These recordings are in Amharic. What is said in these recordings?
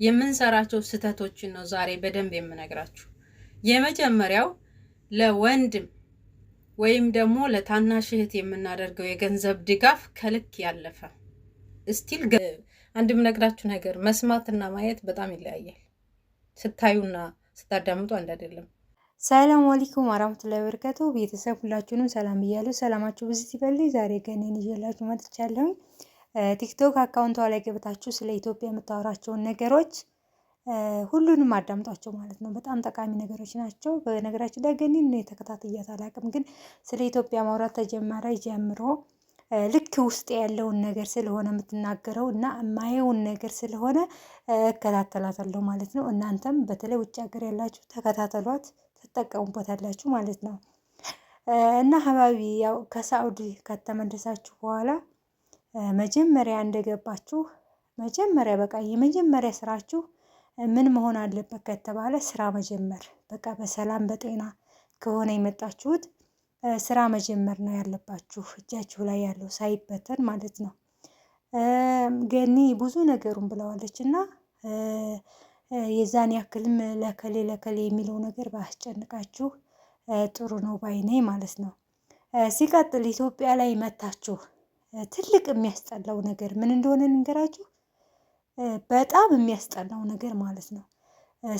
የምንሰራቸው ስህተቶችን ነው ዛሬ በደንብ የምነግራችሁ። የመጀመሪያው ለወንድም ወይም ደግሞ ለታናሽ እህት የምናደርገው የገንዘብ ድጋፍ ከልክ ያለፈ እስቲል አንድ የምነግራችሁ ነገር መስማትና ማየት በጣም ይለያያል። ስታዩና ስታዳምጡ አንድ አይደለም። ሰላም አለይኩም ወራህመቱላሂ ወበረካቱ። ቤተሰብ ሁላችሁንም ሰላም ብያለሁ። ሰላማችሁ ብዙ ይበልኝ። ዛሬ ገኔን ይዤላችሁ መጥቻለሁ። ቲክቶክ አካውንቷ ላይ ገብታችሁ ስለ ኢትዮጵያ የምታወራቸውን ነገሮች ሁሉንም አዳምጧቸው ማለት ነው። በጣም ጠቃሚ ነገሮች ናቸው። በነገራችን ላይ ገኔን ተከታትያት አላውቅም፣ ግን ስለ ኢትዮጵያ ማውራት ተጀመረ ጀምሮ ልክ ውስጥ ያለውን ነገር ስለሆነ የምትናገረው እና የማየውን ነገር ስለሆነ እከታተላታለሁ ማለት ነው። እናንተም በተለይ ውጭ ሀገር ያላችሁ ተከታተሏት፣ ትጠቀሙበታላችሁ ማለት ነው። እና ሀባቢ ያው ከሳዑዲ ከተመለሳችሁ በኋላ መጀመሪያ እንደገባችሁ መጀመሪያ በቃ የመጀመሪያ ስራችሁ ምን መሆን አለበት ከተባለ ስራ መጀመር። በቃ በሰላም በጤና ከሆነ የመጣችሁት ስራ መጀመር ነው ያለባችሁ፣ እጃችሁ ላይ ያለው ሳይበተን ማለት ነው። ገኒ ብዙ ነገሩን ብለዋለች እና የዛን ያክልም ለከሌ የሚለው ነገር ባያስጨንቃችሁ ጥሩ ነው ባይኔ ማለት ነው። ሲቀጥል ኢትዮጵያ ላይ መታችሁ ትልቅ የሚያስጠላው ነገር ምን እንደሆነ ንገራችሁ። በጣም የሚያስጠላው ነገር ማለት ነው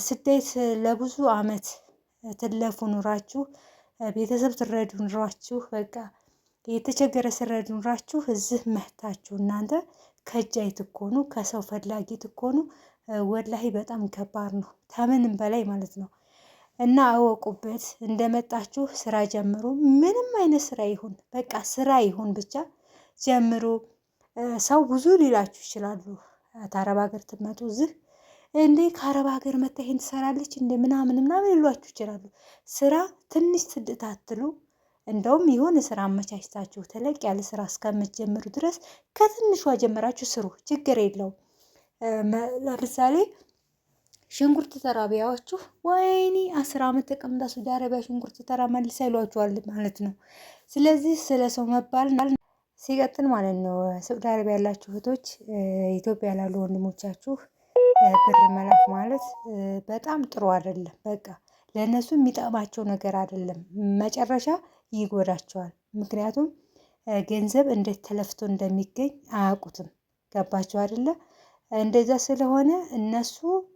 ስደት ለብዙ አመት ትለፉ ኑራችሁ ቤተሰብ ትረዱ ኑራችሁ በቃ የተቸገረ ስረዱ ኑራችሁ እዚህ መታችሁ እናንተ ከጃይ ትኮኑ ከሰው ፈላጊ ትኮኑ። ወላሂ በጣም ከባድ ነው ከምንም በላይ ማለት ነው። እና አወቁበት። እንደመጣችሁ ስራ ጀምሩ። ምንም አይነት ስራ ይሁን በቃ ስራ ይሁን ብቻ ጀምሩ። ሰው ብዙ ሊላችሁ ይችላሉ። ከአረብ ሀገር ትመጡ እዚህ እንዴ ከአረብ ሀገር መታ ይሄን ትሰራለች እንደ ምናምን ይሏችሁ ይችላሉ። ስራ ትንሽ ትድት አትሉ። እንደውም የሆነ ስራ አመቻችታችሁ ተለቅ ያለ ስራ እስከምትጀምሩ ድረስ ከትንሿ ጀምራችሁ ስሩ፣ ችግር የለውም። ለምሳሌ ሽንኩርት ተራ ቢያዋችሁ ወይኔ 10 አመት ተቀምጣ ሳውዲ አረቢያ ሽንኩርት ተራ መልሳ ይሏችኋል ማለት ነው። ስለዚህ ስለ ሰው መባል ሲቀጥል ማለት ነው ሳውዲ አረቢያ ያላችሁ እህቶች ኢትዮጵያ ላሉ ወንድሞቻችሁ ብር መላክ ማለት በጣም ጥሩ አይደለም። በቃ ለእነሱ የሚጠቅማቸው ነገር አይደለም፣ መጨረሻ ይጎዳቸዋል። ምክንያቱም ገንዘብ እንዴት ተለፍቶ እንደሚገኝ አያውቁትም። ገባቸው አይደለ? እንደዛ ስለሆነ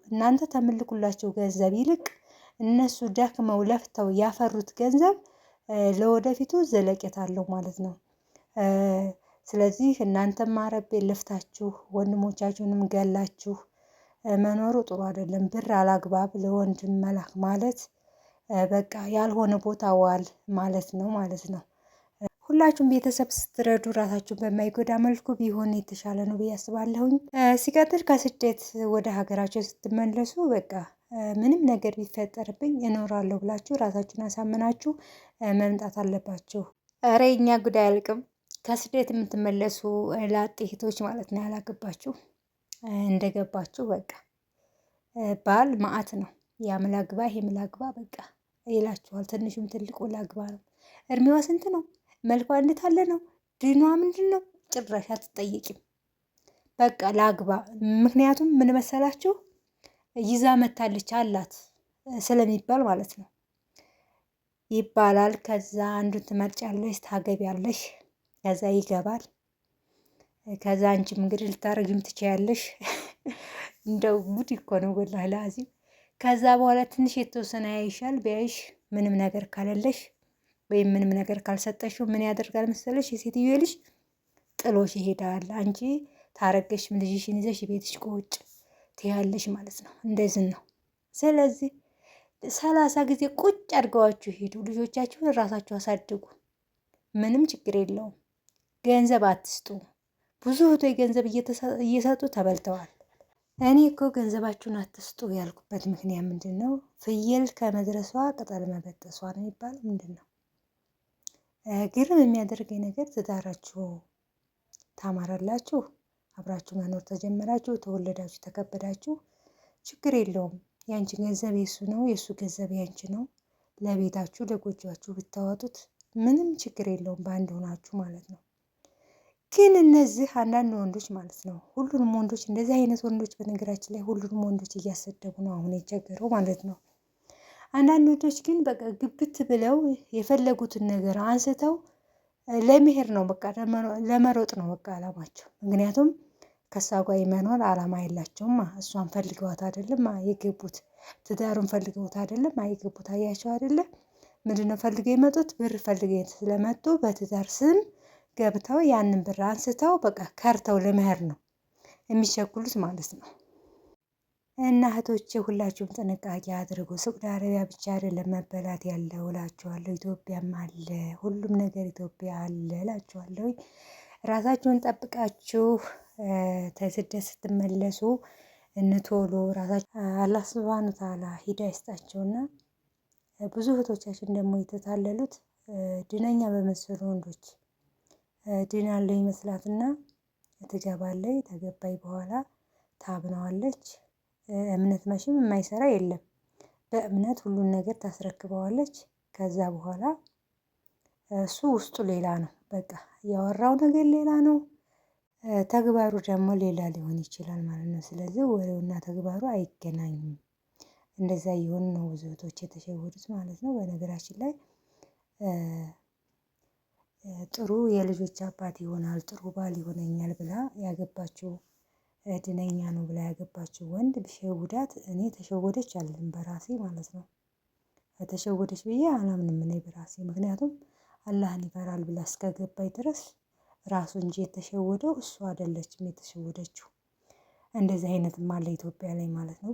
እናንተ ተምልኩላቸው ገንዘብ ይልቅ እነሱ ደክመው ለፍተው ያፈሩት ገንዘብ ለወደፊቱ ዘለቄታ አለው ማለት ነው። ስለዚህ እናንተም አረብ ለፍታችሁ ወንድሞቻችሁንም ገላችሁ መኖሩ ጥሩ አይደለም። ብር አላግባብ ለወንድም መላክ ማለት በቃ ያልሆነ ቦታ ዋል ማለት ነው። ሁላችሁም ቤተሰብ ስትረዱ ራሳችሁን በማይጎዳ መልኩ ቢሆን የተሻለ ነው ብዬ አስባለሁኝ። ሲቀጥል ከስደት ወደ ሀገራችሁ ስትመለሱ በቃ ምንም ነገር ቢፈጠርብኝ እኖራለሁ ብላችሁ ራሳችሁን አሳምናችሁ መምጣት አለባችሁ። ኧረ የኛ ጉዳይ አልቅም። ከስደት የምትመለሱ ላጤ እህቶች ማለት ነው ያላገባችሁ እንደገባችሁ በቃ ባል ማአት ነው። ያም ላግባ ይሄም ላግባ በቃ ይላችኋል። ትንሹም ትልቁ ላግባ ነው። እድሜዋ ስንት ነው? መልኳ እንዴት አለ ነው? ድኗ ምንድን ነው? ጭራሽ አትጠይቂም። በቃ ላግባ። ምክንያቱም ምን መሰላችሁ ይዛ መታለች አላት ስለሚባል ማለት ነው ይባላል። ከዛ አንዱን ትመርጫለሽ፣ ታገቢያለሽ። ከዛ ይገባል። ከዛ አንቺም እንግዲህ ልታረጊም ትችያለሽ። እንደው ጉድ እኮ ነው ወላሂ ላዚም። ከዛ በኋላ ትንሽ የተወሰነ ያይሻል። ቢያይሽ ምንም ነገር ካለለሽ ወይም ምንም ነገር ካልሰጠሽው ምን ያደርጋል መሰለሽ? የሴትዮ ልጅ ጥሎሽ ይሄዳል። አንቺ ታረገሽም ልጅሽን ይዘሽ ቤትሽ ቁጭ ትያለሽ ማለት ነው። እንደዚህ ነው። ስለዚህ 30 ጊዜ ቁጭ አድርገዋችሁ ሂዱ። ልጆቻችሁን ራሳችሁ አሳድጉ። ምንም ችግር የለውም። ገንዘብ አትስጡ። ብዙ እህቶች ገንዘብ እየሰጡ ተበልተዋል። እኔ እኮ ገንዘባችሁን አትስጡ ያልኩበት ምክንያት ምንድን ነው? ፍየል ከመድረሷ ቅጠል መበጠሷ ነው የሚባለው። ምንድን ነው ግርም የሚያደርገኝ ነገር ትዳራችሁ ታማራላችሁ፣ አብራችሁ መኖር ተጀመራችሁ፣ ተወለዳችሁ፣ ተከበዳችሁ፣ ችግር የለውም። ያንቺ ገንዘብ የሱ ነው፣ የሱ ገንዘብ ያንቺ ነው። ለቤታችሁ ለጎጆአችሁ ብታወጡት ምንም ችግር የለውም፣ በአንድ ሆናችሁ ማለት ነው። ግን እነዚህ አንዳንድ ወንዶች ማለት ነው፣ ሁሉንም ወንዶች እንደዚህ አይነት ወንዶች በነገራችን ላይ ሁሉንም ወንዶች እያሰደቡ ነው አሁን የቸገረው ማለት ነው። አንዳንድ ወንዶች ግን በቃ ግብት ብለው የፈለጉትን ነገር አንስተው ለመሄድ ነው፣ በቃ ለመሮጥ ነው በቃ አላማቸው። ምክንያቱም ከሷ ጋር የመኖር አላማ የላቸውም። እሷን ፈልገዋት አይደለም የገቡት፣ ትዳሩን ፈልገውት አይደለም የገቡት። አያቸው አይደለም ምንድነው ፈልገው የመጡት? ብር ፈልገው ስለመጡ በትዳር ስም ገብተው ያንን ብር አንስተው በቃ ከርተው ለመሄድ ነው የሚቸኩሉት ማለት ነው። እና እህቶቼ ሁላችሁም ጥንቃቄ አድርጉ። ሳውዲ አረቢያ ብቻ አይደለም መበላት ያለው እላችኋለሁ፣ ኢትዮጵያም አለ፣ ሁሉም ነገር ኢትዮጵያ አለ እላችኋለሁ። ራሳችሁን ጠብቃችሁ ከስደት ስትመለሱ እንቶሎ ራሳችሁ አላህ ሱብሃነሁ ወተዓላ ሂዳ ይስጣቸውና ብዙ እህቶቻችን ደግሞ የተታለሉት ድነኛ በመሰሉ ወንዶች ድናለሁ ይመስላትና ትገባለች። ተገባይ በኋላ ታብነዋለች። እምነት መቼም የማይሰራ የለም። በእምነት ሁሉን ነገር ታስረክበዋለች። ከዛ በኋላ እሱ ውስጡ ሌላ ነው፣ በቃ ያወራው ነገር ሌላ ነው፣ ተግባሩ ደግሞ ሌላ ሊሆን ይችላል ማለት ነው። ስለዚህ ወሬውና ተግባሩ አይገናኙም። እንደዛ እየሆኑ ነው ብዙ እህቶች የተሸወዱት ማለት ነው። በነገራችን ላይ ጥሩ የልጆች አባት ይሆናል፣ ጥሩ ባል ይሆነኛል ብላ ያገባችው ድነኛ ነው ብላ ያገባችው ወንድ ቢሸውዳት እኔ ተሸወደች አልልም በራሴ ማለት ነው። ተሸወደች ብዬ አላምንም እኔ በራሴ። ምክንያቱም አላህን ይፈራል ብላ እስከገባኝ ድረስ ራሱ እንጂ የተሸወደው እሱ አይደለችም የተሸወደችው። እንደዚህ አይነትም አለ ኢትዮጵያ ላይ ማለት ነው።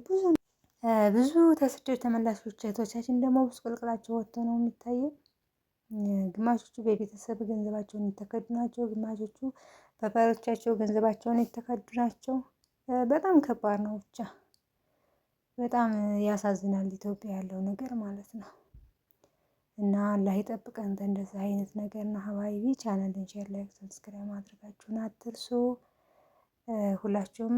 ብዙ ተስደው ተመላሾች እህቶቻችን ደግሞ ብስቅልቅላቸው ወጥቶ ነው የሚታየው። ግማሾቹ በቤተሰብ ገንዘባቸውን የተከዱ ናቸው፣ ግማሾቹ በባሎቻቸው ገንዘባቸውን የተከዱ ናቸው። በጣም ከባድ ነው፣ ብቻ በጣም ያሳዝናል ኢትዮጵያ ያለው ነገር ማለት ነው። እና አላህ ይጠብቀን እንደዚህ አይነት ነገር እና ሀባይቢ ቻናልን ሼር፣ ላይክ፣ ሰብስክራይብ ማድረጋችሁን አትርሱ። ሁላችሁም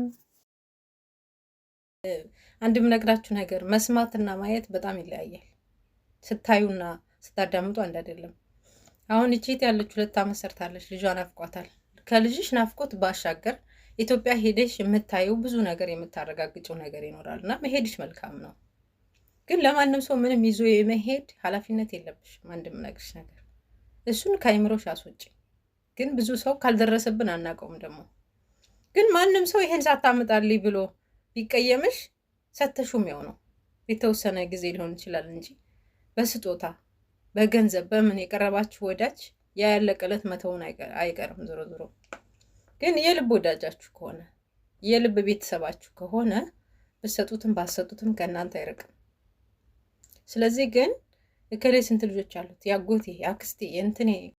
አንድም ነግራችሁ ነገር መስማትና ማየት በጣም ይለያያል። ስታዩና ስታዳምጡ አንድ አይደለም። አሁን እቺት ያለች 2 ዓመት ሰርታለች፣ ልጇ ናፍቋታል። ከልጅሽ ናፍቆት ባሻገር ኢትዮጵያ ሄደሽ የምታየው ብዙ ነገር የምታረጋግጨው ነገር ይኖራል እና መሄድሽ መልካም ነው። ግን ለማንም ሰው ምንም ይዞ የመሄድ ኃላፊነት የለብሽም። አንድም ነግርሽ ነገር እሱን ከአይምሮሽ አስወጪ። ግን ብዙ ሰው ካልደረሰብን አናውቀውም። ደግሞ ግን ማንም ሰው ይሄን ሳታመጣልኝ ብሎ ቢቀየምሽ ሰተሹም ያው ነው። የተወሰነ ጊዜ ሊሆን ይችላል እንጂ በስጦታ በገንዘብ በምን የቀረባችሁ ወዳጅ ያ ያለቀለት መተውን አይቀርም። ዞሮ ዞሮ ግን የልብ ወዳጃችሁ ከሆነ የልብ ቤተሰባችሁ ከሆነ በሰጡትም ባሰጡትም ከእናንተ አይርቅም። ስለዚህ ግን እከሌ ስንት ልጆች አሉት፣ ያጎቴ፣ ያክስቴ፣ የእንትኔ